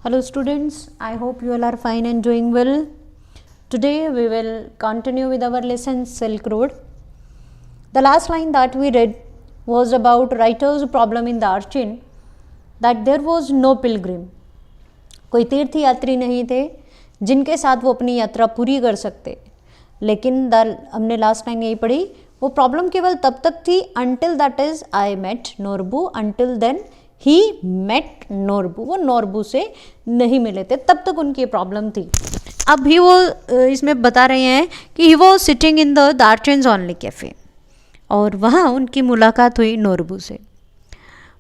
Hello students, I hope you all are fine and doing well. Today we will continue with our lesson Silk Road. The last line that we read was about writer's problem in the Archin, that there was no pilgrim. कोई तीर्थ यात्री नहीं थे जिनके साथ वो अपनी यात्रा पूरी कर सकते, लेकिन हमने लास्ट लाइन यही पढ़ी, वो प्रॉब्लम केवल तब तक थी until that is I met Norbu, until then ही मेट नोरबू, वो नोरबू से नहीं मिले थे, तब तक उनकी प्रॉब्लम थी. अब भी वो इसमें बता रहे हैं कि he was sitting in the Darchen's only cafe, और वहाँ उनकी मुलाकात हुई नोरबू से.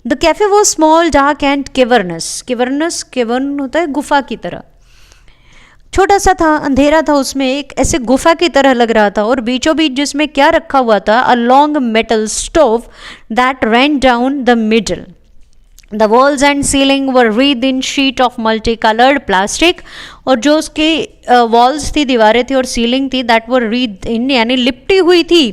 The cafe was small dark and cavernous. Cavern होता है गुफा की तरह, छोटा सा था, अंधेरा था, उसमें एक ऐसे गुफा की तरह लग रहा था, और बीचों बीच जिसमें क्या रखा हुआ था, a long metal stove that rain down the middle. The walls and ceiling were wreathed in sheet of multicolored plastic, और जो उसकी walls थी, दीवारें थी और सीलिंग थी, that were wreathed in यानी लिपटी हुई थी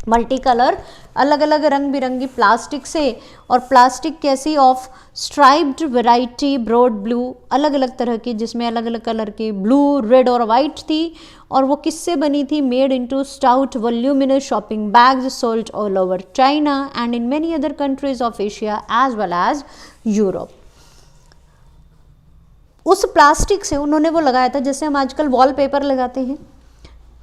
मल्टी कलर, अलग अलग रंग बिरंगी प्लास्टिक से. और प्लास्टिक कैसी, of striped variety broad blue, अलग अलग तरह की, जिसमें अलग अलग कलर की ब्लू, रेड और वाइट थी. और वो किससे बनी थी, made into stout voluminous shopping bags sold all over China and in many other countries of Asia as well as Europe. उस प्लास्टिक से उन्होंने वो लगाया था जैसे हम आजकल वॉलपेपर लगाते हैं.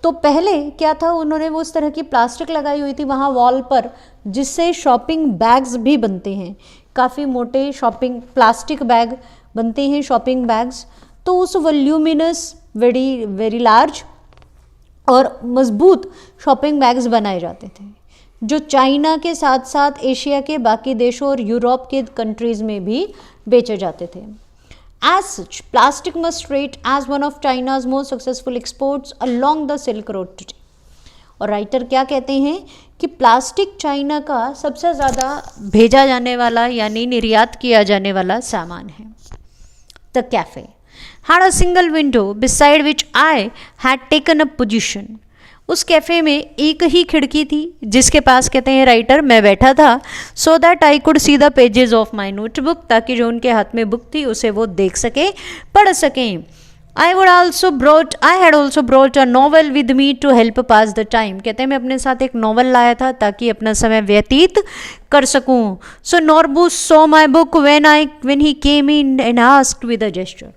तो पहले क्या था, उन्होंने वो उस तरह की प्लास्टिक लगाई हुई थी वहाँ वॉल पर, जिससे शॉपिंग बैग्स भी बनते हैं, काफ़ी मोटे शॉपिंग प्लास्टिक बैग बनते हैं, शॉपिंग बैग्स. तो उस वॉल्यूमिनस वेरी लार्ज और मजबूत शॉपिंग बैग्स बनाए जाते थे, जो चाइना के साथ साथ एशिया के बाकी देशों और यूरोप के कंट्रीज़ में भी बेचे जाते थे. As such, plastic must rate as one of China's most successful exports along the Silk Road today. और राइटर क्या कहते हैं कि प्लास्टिक चाइना का सबसे ज़्यादा भेजा जाने वाला यानी निर्यात किया जाने वाला सामान है. The cafe had a single window beside which I had taken up position. उस कैफ़े में एक ही खिड़की थी जिसके पास, कहते हैं राइटर, मैं बैठा था, so that I could see the pages of my notebook, ताकि जो उनके हाथ में बुक थी उसे वो देख सकें, पढ़ सकें. I had also brought a novel with me to help pass the time. कहते हैं मैं अपने साथ एक नॉवल लाया था ताकि अपना समय व्यतीत कर सकूं. So Norbu saw my book when he came in and asked with a gesture.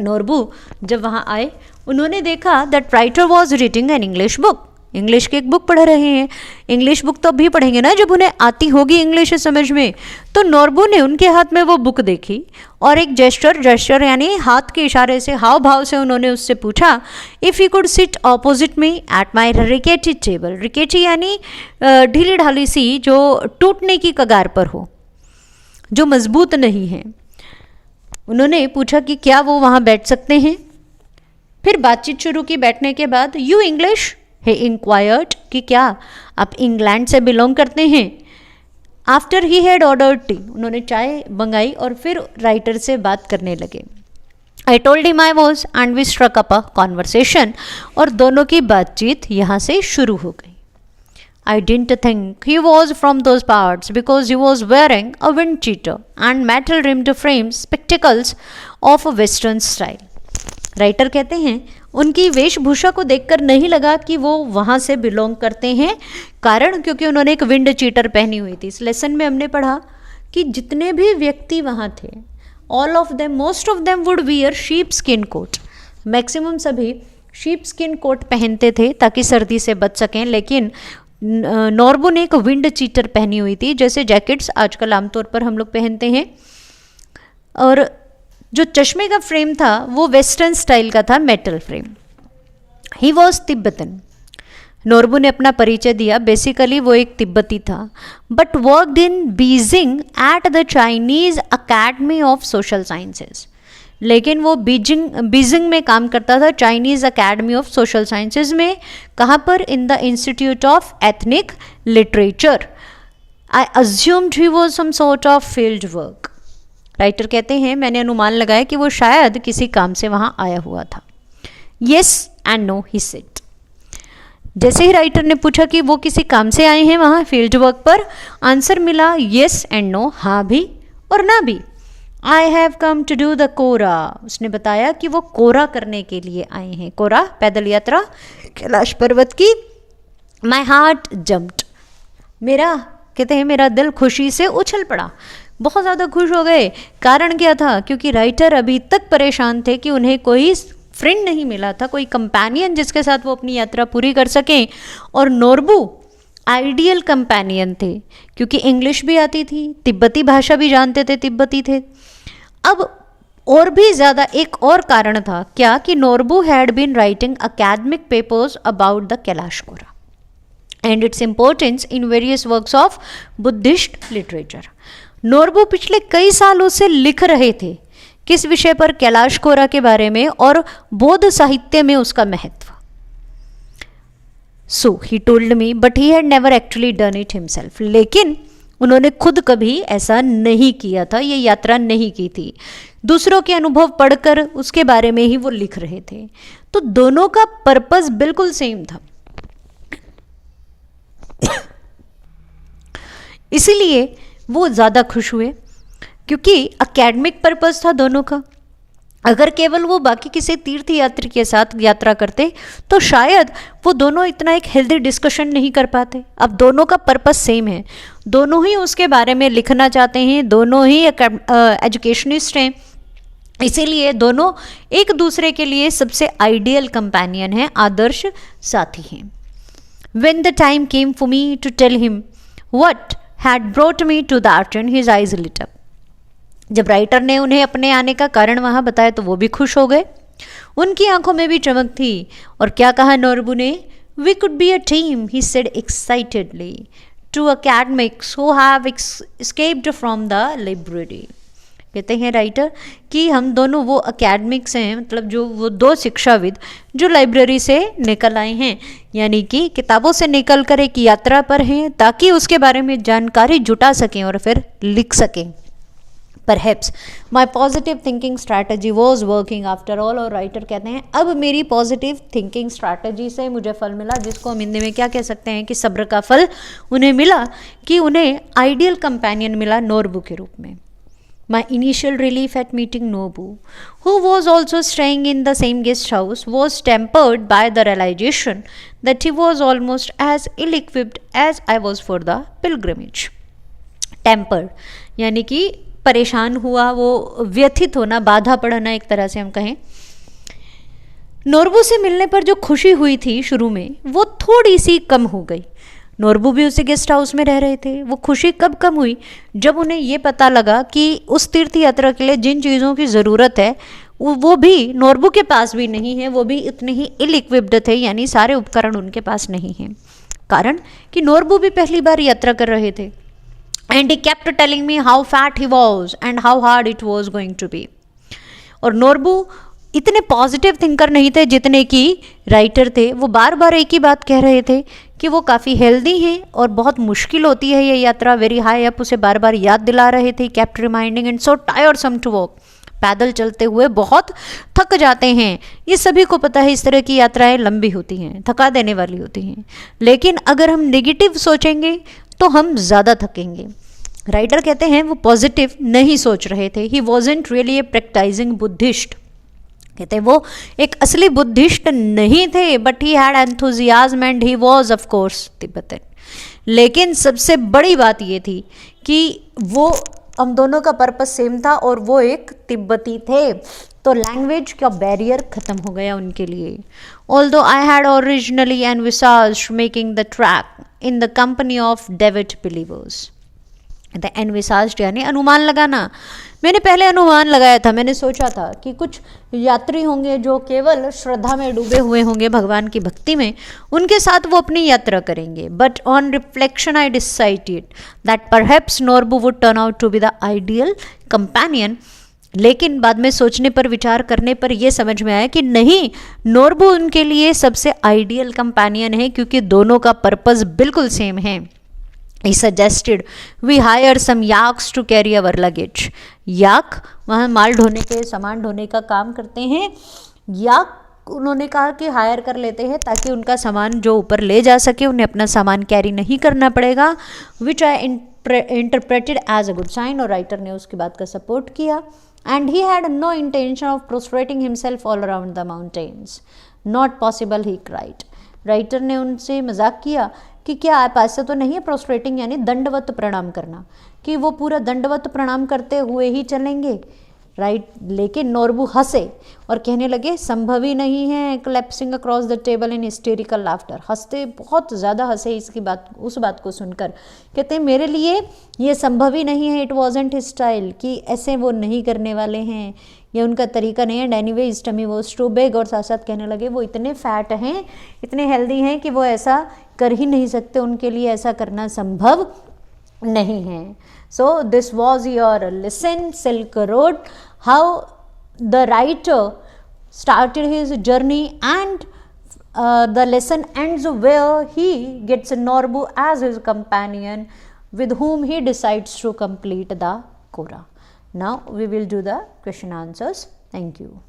Norbu जब वहाँ आए, उन्होंने देखा that writer was reading an English book. English की एक बुक पढ़ रहे हैं. इंग्लिश बुक तो अभी पढ़ेंगे ना जब उन्हें आती होगी इंग्लिश समझ में. तो नोरबू ने उनके हाथ में वो बुक देखी और एक जेस्चर यानी हाथ के इशारे से, हाव भाव से उन्होंने उससे पूछा, if he could sit opposite me at my rickety table. Rickety यानी ढीली ढाली सी, जो टूटने की कगार पर हो, जो मजबूत नहीं है. उन्होंने पूछा कि क्या वो वहाँ बैठ सकते हैं. फिर बातचीत शुरू की. बैठने के बाद, यू इंग्लिश, he inquired, कि क्या आप इंग्लैंड से बिलोंग करते हैं. After he had ordered T, उन्होंने चाय मंगाई और फिर राइटर से बात करने लगे. I told him I was and we struck up a conversation, और दोनों की बातचीत यहाँ से शुरू हो गई. I didn't think he was from those parts because he was wearing a wind cheater and metal-rimmed frame spectacles of a western style. Writer कहते हैं उनकी वेशभूषा को देखकर नहीं लगा कि वो वहाँ से बिलोंग करते हैं, कारण क्योंकि उन्होंने एक विंड चीटर पहनी हुई थी. इस लेसन में हमने पढ़ा कि जितने भी व्यक्ति वहाँ थे, most of them would wear sheep skin coat. Maximum सभी शीप स्किन कोट पहनते थे ताकि सर्दी से बच सकें, लेकिन नोरबू ने एक विंड चीटर पहनी हुई थी, जैसे जैकेट्स आजकल आमतौर पर हम लोग पहनते हैं. और जो चश्मे का फ्रेम था वो वेस्टर्न स्टाइल का था, metal frame. He was Tibetan. Norbu ने अपना परिचय दिया. बेसिकली वो एक तिब्बती था, but worked in Beijing at the Chinese academy of social sciences. लेकिन वो बीजिंग में काम करता था, Chinese academy of social sciences में. कहाँ पर? In the institute of ethnic literature. I assumed he was some sort of field work. Writer कहते हैं मैंने अनुमान लगाया कि वो शायद किसी काम से वहाँ आया हुआ था. Yes and no he said. जैसे ही राइटर ने पूछा कि वो किसी काम से आए हैं वहाँ फील्ड वर्क पर, आंसर मिला येस एंड नो, हाँ भी और ना भी. I have come to do the kora, उसने बताया कि वो कोरा करने के लिए आए हैं। कोरा पैदल यात्रा कैलाश पर्वत की। माई हार्ट जम्प्ड, मेरा कहते हैं मेरा दिल खुशी से उछल पड़ा, बहुत ज़्यादा खुश हो गए। कारण क्या था? क्योंकि राइटर अभी तक परेशान थे कि उन्हें कोई फ्रेंड नहीं मिला था, कोई कंपेनियन जिसके साथ वो अपनी यात्रा पूरी कर सकें। और नोरबू आइडियल कंपेनियन थे, क्योंकि इंग्लिश भी आती थी, तिब्बती भाषा भी जानते थे, तिब्बती थे। अब और भी ज़्यादा एक और कारण था, क्या कि Norbu had been writing academic papers about the Kailash Kora and its importance in various works of Buddhist literature. Norbu पिछले कई सालों से लिख रहे थे, किस विषय पर? कैलाश कोरा के बारे में और बौद्ध साहित्य में उसका महत्व। So he told me but he had never actually done it himself, लेकिन उन्होंने खुद कभी ऐसा नहीं किया था, ये यात्रा नहीं की थी। दूसरों के अनुभव पढ़कर उसके बारे में ही वो लिख रहे थे। तो दोनों का पर्पस बिल्कुल सेम था। इसीलिए वो ज़्यादा खुश हुए, क्योंकि एकेडमिक पर्पस था दोनों का। अगर केवल वो बाकी किसी तीर्थ यात्री के साथ यात्रा करते तो शायद वो दोनों इतना एक हेल्दी डिस्कशन नहीं कर पाते। अब दोनों का पर्पस सेम है, दोनों ही उसके बारे में लिखना चाहते हैं, दोनों ही एजुकेशनिस्ट हैं, इसीलिए दोनों एक दूसरे के लिए सबसे आइडियल कंपेनियन हैं, आदर्श साथी हैं। When the time came for me to tell him what had brought me to the Archen, his eyes lit up. जब राइटर ने उन्हें अपने आने का कारण वहां बताया तो वो भी खुश हो गए, उनकी आंखों में भी चमक थी। और क्या कहा नोरबू ने? We could be a team, he said excitedly, to academics who have escaped from the library. कहते हैं राइटर कि हम दोनों वो अकेडमिक्स हैं, मतलब जो वो दो शिक्षाविद जो लाइब्रेरी से निकल आए हैं, यानी कि किताबों से निकल कर एक यात्रा पर हैं ताकि उसके बारे में जानकारी जुटा सकें और फिर लिख सकें। Perhaps my positive thinking strategy was working after all, और राइटर कहते हैं अब मेरी पॉजिटिव थिंकिंग स्ट्रैटेजी से मुझे फल मिला, जिसको हम हिंदी में क्या कह सकते हैं कि सब्र का फल उन्हें मिला, कि उन्हें आइडियल कंपेनियन मिला नोरबू के रूप में। My initial relief at meeting Nobu, who was also staying in the same guest house, was tempered by the realization that he was almost as ill-equipped as I was for the pilgrimage. Tempered यानी कि परेशान हुआ, वो व्यथित होना, बाधा पड़ना एक तरह से हम कहें। नोरबू से मिलने पर जो खुशी हुई थी शुरू में, वो थोड़ी सी कम हो गई। नोरबू भी उसी गेस्ट हाउस में रह रहे थे। वो खुशी कब कम हुई? जब उन्हें ये पता लगा कि उस तीर्थ यात्रा के लिए जिन चीज़ों की ज़रूरत है वो भी नोरबू के पास भी नहीं है, वो भी इतने ही इल इक्विप्ड थे, यानी सारे उपकरण उनके पास नहीं हैं। कारण कि नोरबू भी पहली बार यात्रा कर रहे थे। And he kept telling me how fat he was and how hard it was going to be. और नोरबू इतने पॉजिटिव थिंकर नहीं थे जितने कि राइटर थे। वो बार बार एक ही बात कह रहे थे कि वो काफ़ी हेल्दी हैं और बहुत मुश्किल होती है ये यात्रा, वेरी हाई अप, उसे बार बार याद दिला रहे थे। Kept reminding and so tiresome to walk, पैदल चलते हुए बहुत थक जाते हैं। ये सभी को पता है, इस तरह की यात्राएं लंबी होती हैं, थका देने वाली होती हैं। लेकिन अगर हम नेगेटिव सोचेंगे तो हम ज़्यादा थकेंगे। राइटर कहते हैं वो पॉजिटिव नहीं सोच रहे थे। He wasn't really a practising Buddhist, कहते हैं वो एक असली बुद्धिस्ट नहीं थे, but he had enthusiasm and he was of course Tibetan. लेकिन सबसे बड़ी बात ये थी कि वो हम दोनों का पर्पस सेम था और वो एक तिब्बती थे, तो लैंग्वेज का बैरियर खत्म हो गया उनके लिए। Although I had originally envisaged making the track in the company of devout believers. The envisaged यानी अनुमान लगाना। मैंने पहले अनुमान लगाया था, मैंने सोचा था कि कुछ यात्री होंगे जो केवल श्रद्धा में डूबे हुए होंगे, भगवान की भक्ति में, उनके साथ वो अपनी यात्रा करेंगे। But on reflection I decided that perhaps Norbu would turn out to be the ideal companion. लेकिन बाद में सोचने पर, विचार करने पर यह समझ में आया कि नहीं, नोरबू उनके लिए सबसे आइडियल कंपेनियन है, क्योंकि दोनों का पर्पस बिल्कुल सेम है। He suggested we hire some yaks to carry our luggage. याक वहाँ माल ढोने के, सामान ढोने का काम करते हैं। याक उन्होंने कहा कि हायर कर लेते हैं ताकि उनका सामान जो ऊपर ले जा सके, उन्हें अपना सामान कैरी नहीं करना पड़ेगा। Which I interpreted as a good sign, और राइटर ने उसकी बात का सपोर्ट किया. And he had no intention of prostrating himself all around the mountains. Not possible, he cried. Writer ने उनसे मजाक किया कि क्या आप ऐसा तो नहीं है, प्रोस्ट्रेटिंग यानी दंडवत प्रणाम करना, कि वो पूरा दंडवत प्रणाम करते हुए ही चलेंगे, राइट. लेकिन नोरबू हंसे और कहने लगे संभव ही नहीं है. Clasping across the table in hysterical laughter. हंसते, बहुत ज़्यादा हंसे इसकी बात, उस बात को सुनकर. कहते हैं मेरे लिए ये संभव ही नहीं है. इट वॉजेंट हिज स्टाइल, कि ऐसे वो नहीं करने वाले हैं, ये उनका तरीका नहीं है. And anyway his tummy was too big, और साथ साथ कहने लगे वो इतने फैट हैं, इतने हेल्दी हैं कि वो ऐसा कर ही नहीं सकते, उनके लिए ऐसा करना संभव नहीं है. So this was your lesson, Silk Road, how the writer started his journey, and the lesson ends where he gets Norbu as his companion, with whom he decides to complete the Kora. Now we will do the question answers. Thank you.